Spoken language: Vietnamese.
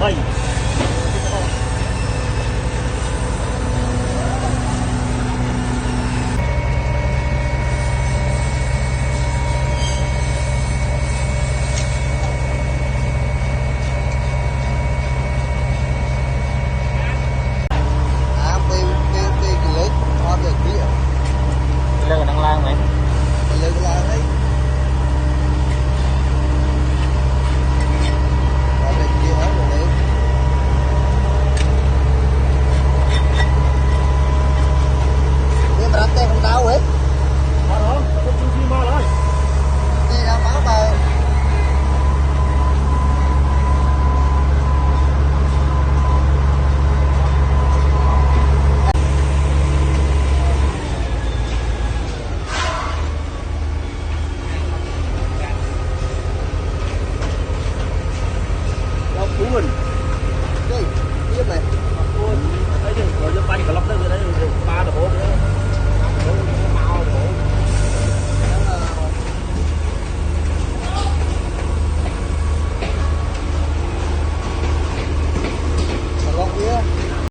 Ơi. Lên đang lan mày. Lưng là đấy. Và bên kia hết rồi đấy. Cái bạc tay không tao ấy. Mà đó, có chú gì mà đấy. Đi ra báo bờ. Cú mình. Đây, biết mày. Thấy chưa?